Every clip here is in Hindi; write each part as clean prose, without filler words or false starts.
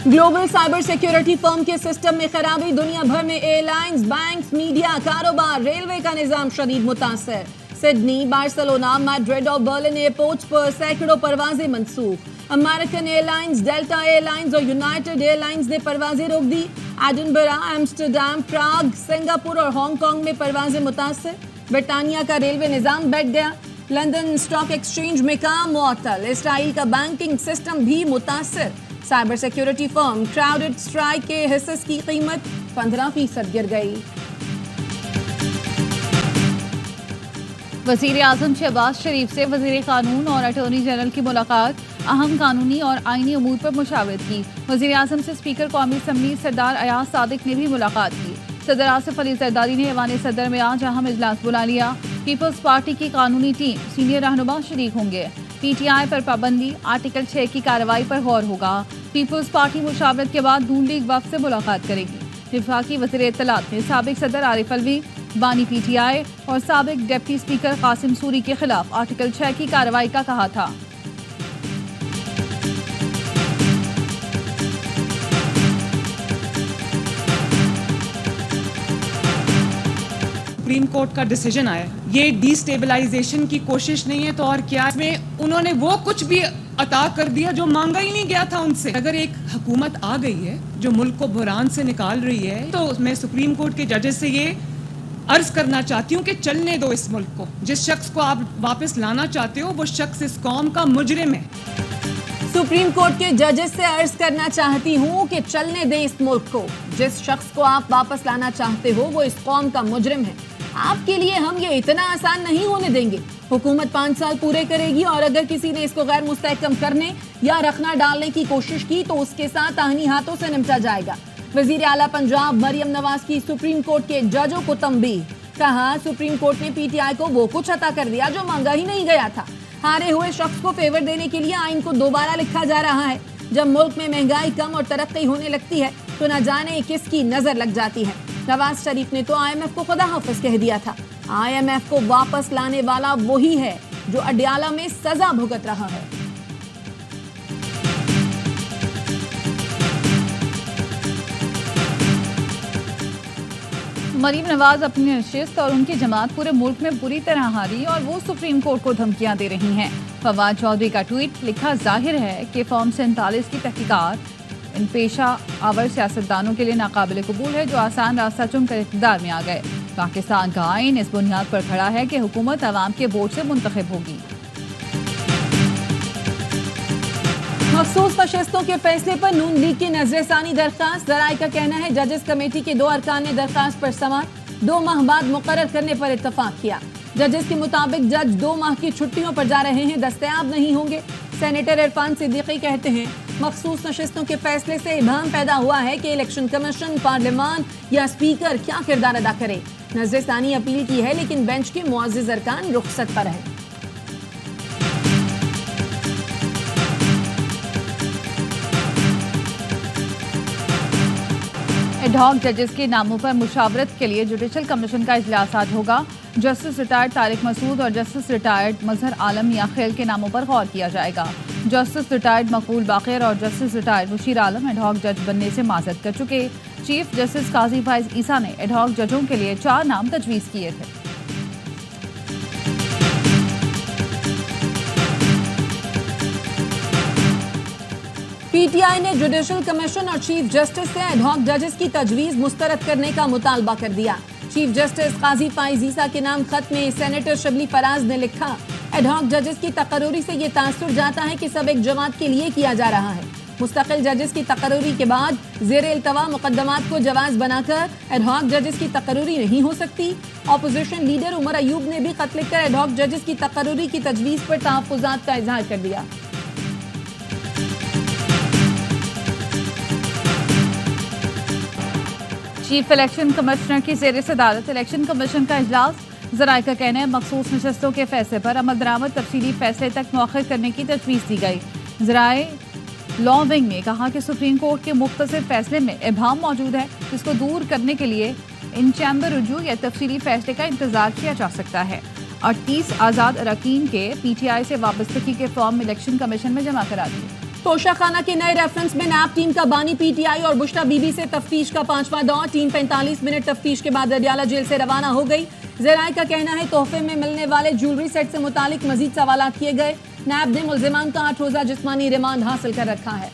ग्लोबल साइबर सिक्योरिटी फर्म के सिस्टम में खराबी, दुनिया भर में एयरलाइंस, बैंक्स, मीडिया, कारोबार, रेलवे का निजाम शदीद मुतासर। सिडनी, बार्सिलोना, मैड्रिड और बर्लिन एयरपोर्ट्स पर सैकड़ों परवाजें मनसूख। अमेरिकन एयरलाइंस, डेल्टा एयरलाइंस और यूनाइटेड एयरलाइंस ने परवाजें रोक दी। एडिनबरा, एम्स्टरडैम, प्राग, सिंगापुर और हांगकांग में परवाजें मुतासर। ब्रिटानिया का रेलवे निजाम बैठ गया। लंदन स्टॉक एक्सचेंज में काम मुअत्तल। इसराइल का बैंकिंग सिस्टम भी मुतासर। Cyber security firm crowded strike के हिस्से की कीमत 15% गिर गई। वज़ीर आज़म शहबाज शरीफ से वज़ीर कानून और अटॉर्नी जनरल की मुलाकात, अहम कानूनी और आईनी अमूर पर मुशावरत की। वज़ीर आज़म से स्पीकर कौमी असम्बली सरदार अयाज सादिक ने भी मुलाकात की। सदर आसिफ अली जरदारी ने ऐवान सदर में आज अहम इजलास बुला लिया। पीपल्स पार्टी की कानूनी टीम, सीनियर रहनुमा शरीक होंगे। PTI पर पाबंदी, आर्टिकल 6 की कार्रवाई पर गौर होगा। पीपल्स पार्टी मुशावरत के बाद नून लीग वफ़द से मुलाकात करेगी। वफाकी वज़ीर इत्तलात ने साबिक सदर आरिफ अलवी, बानी PTI और साबिक डिप्टी स्पीकर कासिम सूरी के खिलाफ आर्टिकल 6 की कार्रवाई का कहा था। सुप्रीम कोर्ट का डिसीजन आया, ये डिस्टेबलाइजेशन की कोशिश नहीं है तो और क्या। इसमें उन्होंने वो कुछ भी अता कर दिया जो मांगा ही नहीं गया था उनसे। अगर एक हुकूमत आ गई है जो मुल्क को बुहरान से निकाल रही है, तो मैं सुप्रीम कोर्ट के जजेस से ये अर्ज करना चाहती हूँ कि चलने दो इस मुल्क को। जिस शख्स को आप वापस लाना चाहते हो वो शख्स इस कौम का मुजरिम है। सुप्रीम कोर्ट के जजेस से अर्ज करना चाहती हूँ कि चलने दें इस मुल्क को। जिस शख्स को आप वापस लाना चाहते हो वो इस कौम का मुजरिम है। आपके लिए हम ये इतना आसान नहीं होने देंगे। हुकूमत 5 साल पूरे करेगी और अगर किसी ने इसको गैर मुस्तहकम करने या रखना डालने की कोशिश की तो उसके साथ आहनी हाथों से निपटा जाएगा। वजीर आला पंजाब मरियम नवाज की सुप्रीम कोर्ट के जजों को तंबीह। कहा, सुप्रीम कोर्ट ने PTI को वो कुछ अता कर दिया जो मांगा ही नहीं गया था। हारे हुए शख्स को फेवर देने के लिए आइन को दोबारा लिखा जा रहा है। जब मुल्क में महंगाई कम और तरक्की होने लगती है तो न जाने किसकी नजर लग जाती है। नवाज शरीफ ने तो IMF को खुदा हाफिज कह दिया था। IMF को वापस लाने वाला वही है जो अडयाला में सजा भुगत रहा है। मरीम नवाज अपनी नशिस्त और उनकी जमात पूरे मुल्क में बुरी तरह हारी और वो सुप्रीम कोर्ट को धमकियां दे रही हैं। फवाद चौधरी का ट्वीट, लिखा, जाहिर है कि फॉर्म 47 की तहकीकात इन पेशा आवर सियासतदानों के लिए नाकाबिल कबूल है जो आसान रास्ता चुनकर इक़्तिदार में आ गए। पाकिस्तान का आइन इस बुनियाद पर खड़ा है कि हुकूमत अवाम के वोट से मुंतखब होगी। मखसूस नशिस्तों के फैसले पर नून लीग की नजरसानी दरखास्त। जराए का कहना है जजेस कमेटी के 2 अरकान ने दरखास्त पर समाअत 2 माह बाद मुकर्रर करने पर इत्तफाक किया। जजेस के मुताबिक जज 2 माह की छुट्टियों पर जा रहे हैं, दस्तयाब नहीं होंगे। सेनेटर इरफान सिद्दीकी कहते हैं, मखसूस नशिस्तों के फैसले से इबाम पैदा हुआ है कि इलेक्शन कमीशन, पार्लियामान या स्पीकर क्या किरदार अदा करे। नजरसानी अपील की है लेकिन बेंच के मुअज़्ज़िज़ अरकान रुखसत पर हैं। एडहॉक जजेस के नामों पर मुशावरत के लिए जुडिशल कमीशन का इजलास आज होगा। जस्टिस रिटायर्ड तारिक मसूद और जस्टिस रिटायर्ड मजहर आलम या खेल के नामों पर गौर किया जाएगा। जस्टिस रिटायर्ड मकबूल बाक़िर और जस्टिस रिटायर्ड मुशीर आलम एडहॉक जज बनने से माजरत कर चुके। चीफ जस्टिस काजी फाइज ईसा ने एडहॉक जजों के लिए 4 नाम तजवीज़ किए थे। PTI ने जुडिशल कमीशन और चीफ जस्टिस से एडहॉक जजेस की तजवीज़ मुस्तरद करने का मुतालबा कर दिया। चीफ जस्टिस काजी फाइज ईसा के नाम खत में सेनेटर शबली फराज ने लिखा, एडहॉक जजेस की तकर्रुरी से ये तासुर जाता है कि सब एक जमात के लिए किया जा रहा है। मुस्तकिल जजेस की तकर्रुरी के बाद ज़ेर इल्तवा मुकद्दमात को जवाज़ बनाकर एडहॉक जजेस की तकर्रुरी नहीं हो सकती। ऑपोजिशन लीडर उमर अयूब ने भी खत लिखकर एडहॉक जजेस की तकर्रुरी की तजवीज़ पर तहफ़्फ़ुज़ात का इज़हार कर दिया। चीफ इलेक्शन कमिश्नर की ज़ेर सदारत इलेक्शन कमीशन का इजलास। ज़राए का कहना है मखसूस नशस्तों के फैसले पर अमल दरामद तफसीली फैसले तक मौखर करने की तजवीज़ दी गई। ज़राए लॉ विंग ने कहा कि सुप्रीम कोर्ट के मुख्तसर फैसले में इबहम मौजूद है जिसको दूर करने के लिए इन चैम्बर रुजू या तफसीली फैसले का इंतजार किया जा सकता है। 38 आज़ाद अरकान के PTI से वाबस्तगी के फॉर्म इलेक्शन कमीशन में जमा करा दिए। तोशाखाना के नए रेफरेंस में नैब टीम का बानी पीटीआई और बुश्रा बीबी से तफ्तीश का 5वां दौर। टीम 45 मिनट तफ्तीश के बाद अडियाला जेल से रवाना हो गई। जराए का कहना है तोहफे में मिलने वाले ज्वेलरी सेट से मुतालिक मजीद सवालात किए गए। नैब ने मुल्जिमान का 8 रोजा जिस्मानी रिमांड हासिल कर रखा है।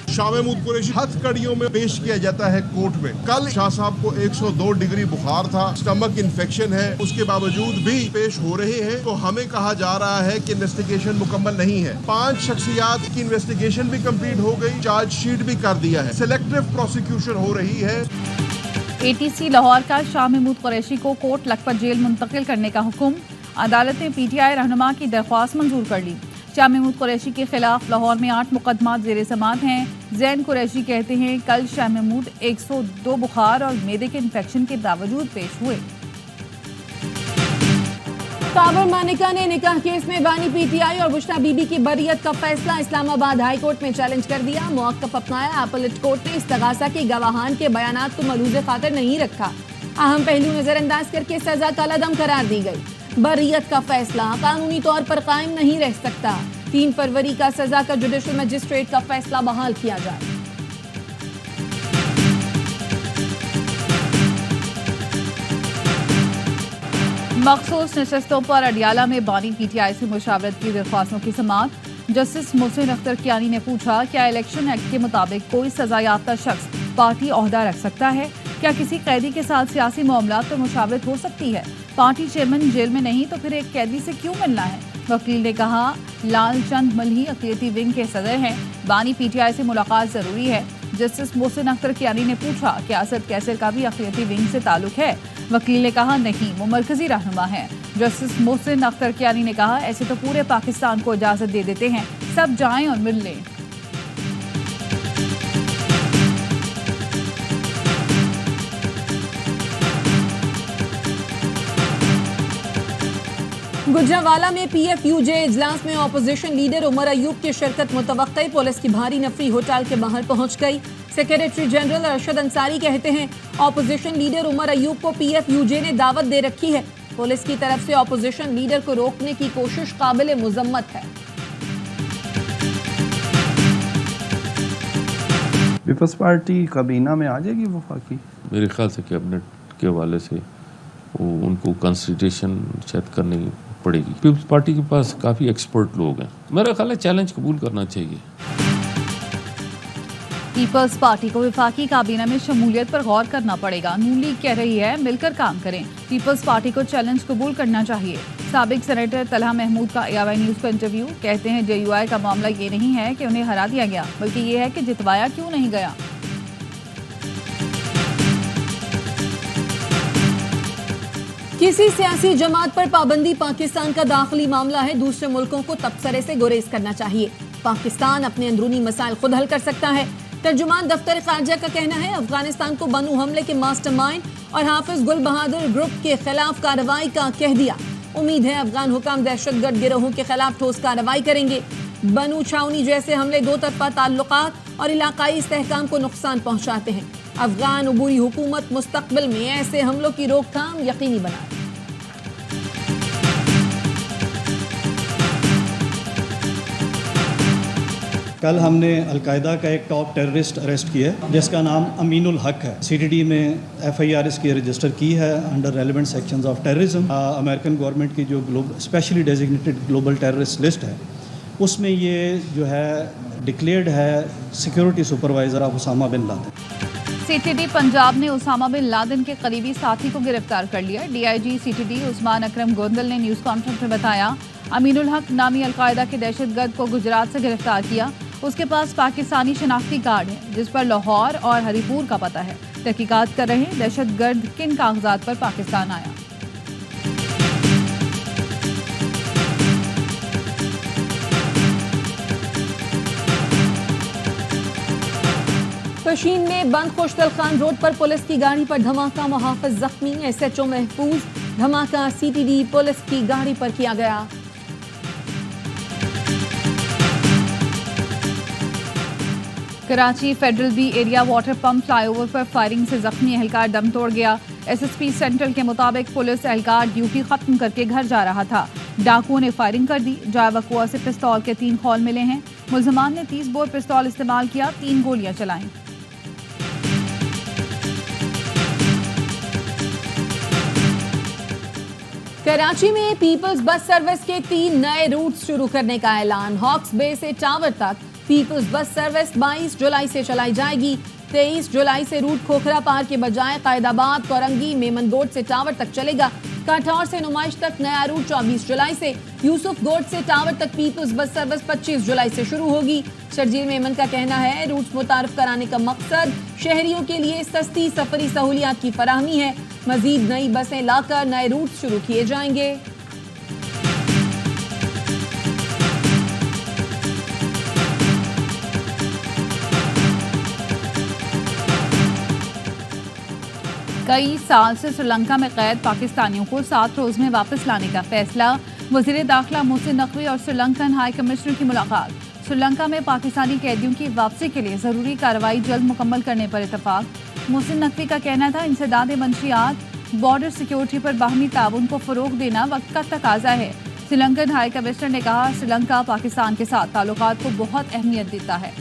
शाह महमूद कुरैशी हथकड़ियों में पेश किया जाता है कोर्ट में। कल शाह साहब को 102 डिग्री बुखार था, स्टमक इन्फेक्शन है, उसके बावजूद भी पेश हो रहे हैं। तो हमें कहा जा रहा है कि इन्वेस्टिगेशन मुकम्मल नहीं है। 5 शख्सियात की इन्वेस्टिगेशन भी कंप्लीट हो गई, चार्जशीट भी कर दिया है, सिलेक्टिव प्रोसिक्यूशन हो रही है। एटीसी लाहौर का शाह महमूद कुरैशी को कोट लखपत जेल मुंतकिल करने का हुक्म। अदालत ने पीटीआई रहनुमा की दरख्वास्त मंजूर कर ली। शाह महमूद कुरैशी के खिलाफ लाहौर में 8 मुकदमात ज़ेर समाअत हैं। जैन कुरैशी कहते हैं कल शाह महमूद 102 बुखार और मेदे के इन्फेक्शन के बावजूद पेश हुए। काबर मानिका ने निकाह केस में बानी पीटीआई और बुश्रा बीबी की बरियत का फैसला इस्लामाबाद हाई कोर्ट में चैलेंज कर दिया। मौक़िफ़ अपनाया। अपीलेट कोर्ट ने इस्तगासा के गवाहान के बयानात को मलूज़ खातिर नहीं रखा। अहम पहलू नजरअंदाज करके सजा कलअदम करार दी गई। बरियत का फैसला कानूनी तौर पर कायम नहीं रह सकता। 3 फरवरी का सजा का जुडिशल मजिस्ट्रेट का फैसला बहाल किया जाए। मखसूस नशस्तों पर अडियाला में बानी पीटीआई से मुशावरत की दरख्वास्तों की समाअत। जस्टिस मोहसिन अख्तर कियानी ने पूछा क्या इलेक्शन एक्ट के मुताबिक कोई सजा याफ्ता शख्स पार्टी ओहदा रख सकता है? क्या किसी कैदी के साथ सियासी मामलात पर मुशावरत हो सकती है? पार्टी चेयरमैन जेल में नहीं तो फिर एक कैदी से क्यों मिलना है? वकील ने कहा लाल चंद मल्ही अक़लियती विंग के सदर हैं, बानी पीटीआई से मुलाकात जरूरी है। जस्टिस मोहसिन अख्तर कियानी ने पूछा क्या असद कैसर का भी अक़लियती विंग से ताल्लुक है? वकील ने कहा नहीं, वो मरकजी रहनुमा है। जस्टिस मोहसिन अख्तर कियानी ने कहा ऐसे तो पूरे पाकिस्तान को इजाजत दे देते हैं, सब जाएं और मिल लें। गुजरावाला में पीएफयूजे इजलास में ऑपोजिशन लीडर उमर अयूब की शिरकत मुतवक्की। पुलिस की भारी नफरी होटल के बाहर पहुंच गई। सेक्रेटरी जनरल अरशद अंसारी कहते हैं ऑपोजिशन लीडर उमर अयूब को पीएफयूजे ने दावत दे रखी है। पुलिस की तरफ से ऑपोजिशन लीडर को रोकने की कोशिश काबिल मुजम्मत है। पीपल्स पार्टी काबीना में आ जाएगी वफाकी? मेरे ख्याल से कैबिनेट के हवाले से उनको कंसल्टेशन शायद करनी पड़ेगी। पीपल्स पार्टी के पास काफ़ी एक्सपर्ट लोग हैं। मेरा ख्याल है चैलेंज कबूल करना चाहिए। पीपल्स पार्टी को वफाकी काबीना में शमूलियत पर गौर करना पड़ेगा। नून लीग कह रही है मिलकर काम करें। पीपल्स पार्टी को चैलेंज कबूल करना चाहिए। साबिक सेनेटर तलहा महमूद का AIY न्यूज़ को इंटरव्यू। कहते हैं JUI का मामला ये नहीं है कि उन्हें हरा दिया गया, बल्कि ये है कि जितवाया क्यों नहीं गया। किसी सियासी जमात पर पाबंदी पाकिस्तान का दाखिली मामला है। दूसरे मुल्कों को तबसरे से गुरेज करना चाहिए। पाकिस्तान अपने अंदरूनी मसाइल खुद हल कर सकता है। तर्जुमान दफ्तर खारजा का कहना है अफगानिस्तान को बनू हमले के मास्टरमाइंड और हाफिज गुल बहादुर ग्रुप के खिलाफ कार्रवाई का कह दिया। उम्मीद है अफगान हुकाम दहशतगर्द गिरोहों के खिलाफ ठोस कार्रवाई करेंगे। बनू छावनी जैसे हमले दो तरफा ताल्लुकात और इलाकाई इस्तेहकाम को नुकसान पहुंचाते हैं। अफगान उबूरी हुकूमत मुस्तकबिल में ऐसे हमलों की रोकथाम यकीनी बनाए। कल हमने अलकायदा का एक टॉप टेररिस्ट अरेस्ट किया है जिसका नाम अमीनुल हक है। CTD में FIR इसकी रजिस्टर की है under relevant sections of terrorism. American government की जो specially designated global terrorist list है उसमें ये जो है डिक्लेयर्ड है security supervisor of Osama bin Laden. CTD Punjab ने उसामा बिन लादेन के करीबी साथी को गिरफ्तार कर लिया। DIG CTD उस्मान अकरम गोंदल ने न्यूज़ कॉन्फ्रेंस में बताया अमीनुल हक नामी अलकायदा के दहशतगर्द को गुजरात से गिरफ्तार किया। उसके पास पाकिस्तानी शनाख्ती कार्ड है जिस पर लाहौर और हरीपुर का पता है। तहकीकात कर रहे दहशतगर्द किन कागजात पर पाकिस्तान आया। कशीन में बंद खुशदल खान रोड पर पुलिस की गाड़ी पर धमाका, मुहाफिज जख्मी, SHO महफूज। धमाका CTD पुलिस की गाड़ी पर किया गया। Karachi federal B area water pump flyover पर फायरिंग से जख्मी एहलकार दम तोड़ गया। SSP सेंट्रल के मुताबिक पुलिस एहलकार ड्यूटी खत्म करके घर जा रहा था। डाकुओं ने फायरिंग कर दी। जायवकुआ से पिस्तौल के 3 खौल मिले हैं। मुल्जिमान ने 30 बोर पिस्तौल इस्तेमाल किया, 3 गोलियां चलाईं। कराची में पीपल्स बस सर्विस के 3 नए रूट शुरू करने का ऐलान। हॉक्स बे से टावर तक पीपल्स बस सर्विस 22 जुलाई से चलाई जाएगी। 23 जुलाई से रूट खोखरा पार के बजाय कायदाबाद, कोरंगी, मेमनगोट से टावर तक चलेगा। काठौर से नुमाइश तक नया रूट 24 जुलाई से। यूसुफ गोट से टावर तक पीपल्स बस सर्विस 25 जुलाई से शुरू होगी। शर्जील मेमन का कहना है रूट्स मुतारफ कराने का मकसद शहरियों के लिए सस्ती सफरी सहूलियात की फराहमी है। मजीद नई बसें लाकर नए रूट शुरू किए जाएंगे। कई साल से श्रीलंका में कैद पाकिस्तानियों को 7 रोज में वापस लाने का फैसला। वजीर दाखिला मोहसिन नकवी और श्रीलंकन हाई कमिश्नर की मुलाकात। श्रीलंका में पाकिस्तानी कैदियों की वापसी के लिए जरूरी कार्रवाई जल्द मुकम्मल करने पर इतफाक। मोहसिन नकवी का कहना था इंसदाद मंशियात, बॉर्डर सिक्योरिटी पर बाहमी ताउन को फरोग देना वक्त का तकाजा है। श्रीलंकन हाई कमिश्नर ने कहा श्रीलंका पाकिस्तान के साथ ताल्लुकात को बहुत अहमियत देता है।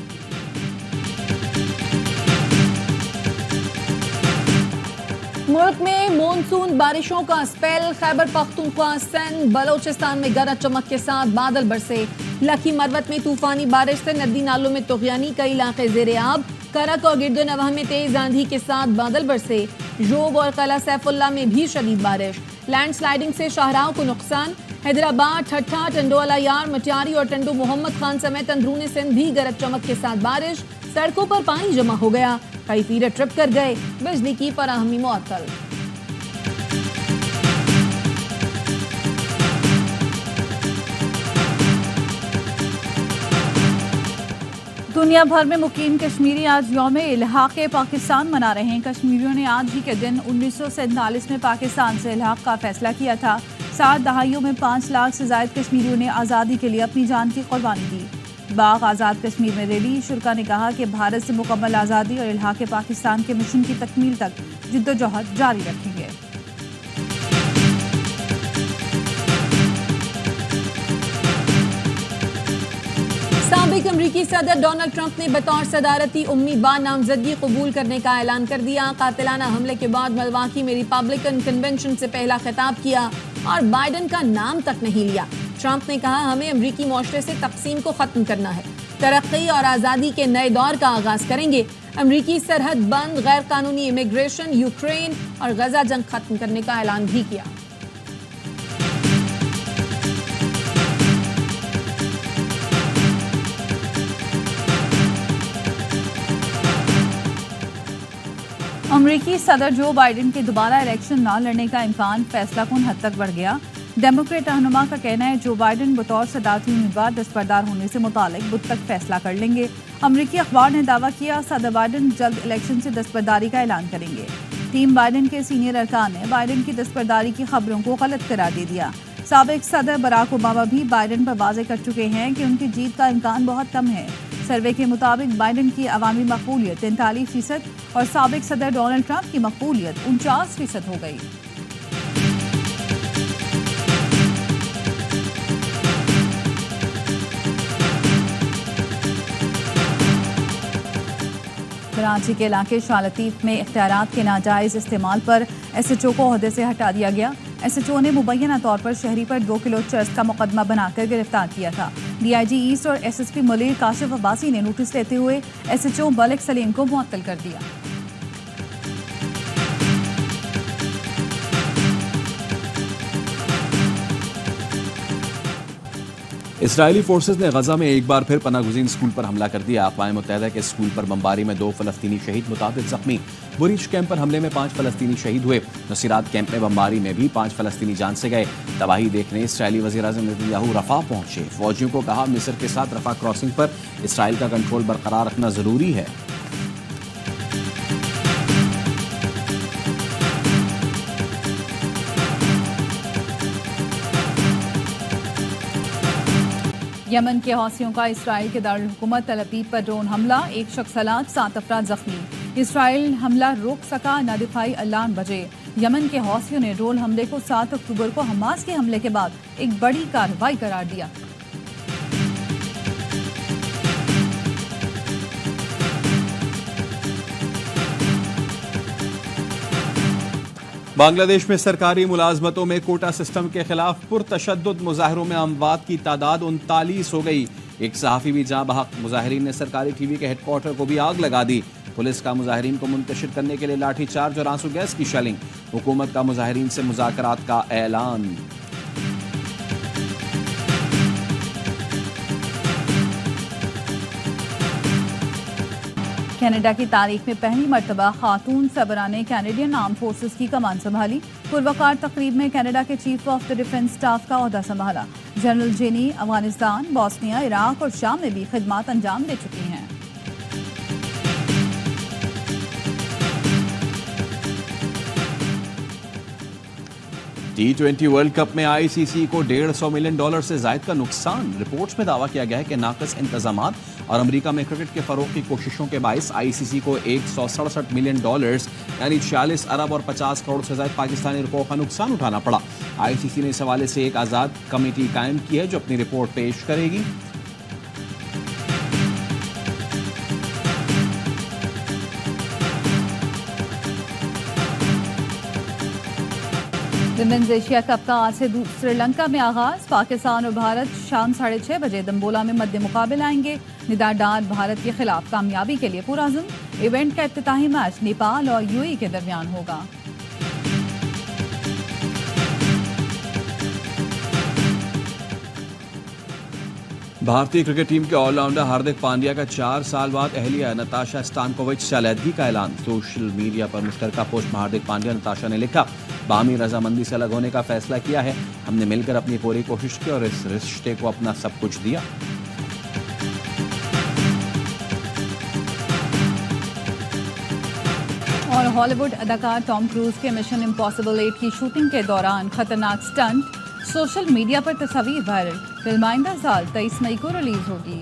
मुल्क में मॉनसून बारिशों का स्पेल। खैबर पख्तूनख्वा, सिंध, बलोचिस्तान में गरज चमक के साथ बादल बरसे। लखी मरवत में तूफानी बारिश से नदी नालों में तुगयानी, कई इलाके ज़ेरे आब। करक और गिरदो नवाह में तेज आंधी के साथ बादल बरसे। जोब और कला सैफुल्ला में भी शदीद बारिश। लैंडस्लाइडिंग से शाहराहों को नुकसान। हैदराबाद, ठट्ठा, टंडोला यार, मटियारी और टंडो मोहम्मद खान समेत अंदरूनी सिंध भी गरज चमक के साथ बारिश। सड़कों पर पानी जमा हो गया, कई फीडर ट्रिप कर गए। बिजली की फराहमी मुअत्तल। दुनिया भर में मुकीम कश्मीरी आज यौम इल्हाक़ पाकिस्तान मना रहे हैं। कश्मीरियों ने आज ही के दिन 1947 में पाकिस्तान से इल्हाक़ का फैसला किया था। 7 दहाइयों में 5 लाख से ज़ायद कश्मीरियों ने आज़ादी के लिए अपनी जान की कुर्बानी दी। बाग आज़ाद कश्मीर में रैली। शुरा ने कहा कि भारत से मुकम्मल आज़ादी और इल्हाक़ पाकिस्तान के मिशन की तकमील तक जिद्दोजहद जारी रखेंगे। साबिक अमरीकी सदर डोनाल्ड ट्रंप ने बतौर सदारती उम्मीदवार नामजदगी कबूल करने का ऐलान कर दिया। कातिलाना हमले के बाद मिल्वाकी में रिपब्लिकन कन्वेंशन से पहला खिताब किया और बाइडन का नाम तक नहीं लिया। ट्रंप ने कहा हमें अमरीकी मुआशरे से तकसीम को खत्म करना है, तरक्की और आज़ादी के नए दौर का आगाज करेंगे। अमरीकी सरहद बंद, गैर कानूनी इमिग्रेशन, यूक्रेन और गजा जंग खत्म करने का ऐलान भी किया। अमरीकी सदर जो बाइडेन के दोबारा इलेक्शन न लड़ने का इम्कान फैसला कुन हद तक बढ़ गया। डेमोक्रेट रहनुमा का कहना है जो बाइडेन बतौर सदारती उम्मीदवार दस्तबरदार होने से मुतालिक बुध तक फैसला कर लेंगे। अमरीकी अखबार ने दावा किया सदर बाइडेन जल्द इलेक्शन से दस्तबरदारी का ऐलान करेंगे। टीम बाइडेन के सीनियर अरकान ने बाइडेन की दस्तबरदारी की खबरों को गलत करार दे दिया। साबिक सदर बराक ओबामा भी बाइडेन पर वाज़ेह कर चुके हैं कि उनकी जीत का इम्कान बहुत कम है। सर्वे के मुताबिक बाइडेन की अवामी मकबूलियत 43% और साबिक सदर डोनाल्ड ट्रंप की मकबूलियत 49% हो गई। कराची के इलाके शाह लतीफ में इख्तियारात के नाजायज़ इस्तेमाल पर SHO को ओहदे से हटा दिया गया। SHO ने मुबैना तौर पर शहरी पर 2 किलो चर्स का मुकदमा बनाकर गिरफ्तार किया था। DIG ईस्ट और SSP मुलीर काशिफ अब्बासी ने नोटिस लेते हुए SHO मलिक सलीम को मुअत्तल कर दिया। इसराइली फोर्सेस ने गजा में एक बार फिर पनागुज़ीन स्कूल पर हमला कर दिया। अक़वाम मुत्तहिदा के स्कूल पर बमबारी में 2 फ़लस्तीनी शहीद, मुताबिक जख्मी। बुरीश कैंप पर हमले में 5 फ़लस्तीनी शहीद हुए। नसीरात कैंप में बमबारी में भी 5 फ़लस्तीनी जान से गए। तबाही देखने इसराइली वज़ीर-ए-आज़म नेतन्याहू रफ़ा पहुंचे। फौजियों को कहा मिस्र के साथ रफ़ा क्रॉसिंग पर इसराइल का कंट्रोल बरकरार रखना ज़रूरी है। यमन के हौसियों का इसराइल के दारुल हुकूमत तल अबीब पर ड्रोन हमला, 1 शख्स हलाक, 7 अफराद जख्मी। इसराइल हमला रोक सका न, दिफाई अलार्म बजे। यमन के हौसियों ने ड्रोन हमले को 7 अक्टूबर को हमास के हमले के बाद एक बड़ी कार्रवाई करार दिया। बांग्लादेश में सरकारी मुलाजमतों में कोटा सिस्टम के खिलाफ पुरतशद्दुद मुजाहरों में अमवात की तादाद 39 हो गई। एक सहाफ़ी भी जहां बहक। मुजाहिरीन ने सरकारी टीवी के हेडक्वार्टर को भी आग लगा दी। पुलिस का मुजाहिरीन को मुंतशिर करने के लिए लाठीचार्ज और आंसू गैस की शेलिंग। हुकूमत का मुजाहिरीन से मुज़ाकरात का ऐलान। कनाडा की तारीख में पहली मर्तबा खातून सरबराह ने कैनेडियन आर्म फोर्सेस की कमान संभाली। पुरवकार तकरीब में कनाडा के chief of the defence staff का ओहदा संभाला। General jenny Afghanistan, Bosnia, Iraq और शाम में भी खिदमत अंजाम दे चुकी हैं। T20 वर्ल्ड कप में आईसीसी को $150 मिलियन से जायद का नुकसान। रिपोर्ट्स में दावा किया गया है कि नाकस इंतजामात और अमेरिका में क्रिकेट के फरोग की कोशिशों के बायस आईसीसी को $167 मिलियन यानी 46 अरब और 50 करोड़ से ज्यादा पाकिस्तानी रुपयों का नुकसान उठाना पड़ा। आईसीसी ने इस हवाले से एक आज़ाद कमेटी कायम की है जो अपनी रिपोर्ट पेश करेगी। विमेंस एशिया कप का आज से श्रीलंका में आगाज। पाकिस्तान और भारत शाम 6:30 बजे दम्बोला में मध्य मुकाबले आएंगे। निदादार भारत के खिलाफ कामयाबी के लिए पुरअज़्म। इवेंट का इफ्तिताही मैच नेपाल और यूएई के दरमियान होगा। भारतीय क्रिकेट टीम के ऑलराउंडर हार्दिक पांड्या का 4 साल बाद अहलिया नताशा स्तानकोविच से अलहदगी का ऐलान। सोशल मीडिया पर मुश्तरका पोस्ट में हार्दिक पांड्या नताशा ने लिखा, बामी रजामंदी से अलग होने का फैसला किया है। हमने मिलकर अपनी पूरी कोशिश की और इस रिश्ते को अपना सब कुछ दिया। और हॉलीवुड अदाकार टॉम क्रूज के मिशन इम्पॉसिबल 8 की शूटिंग के दौरान खतरनाक स्टंट। सोशल मीडिया पर तस्वीर वायरल। फिल्म आइंदा साल 23 मई को रिलीज होगी।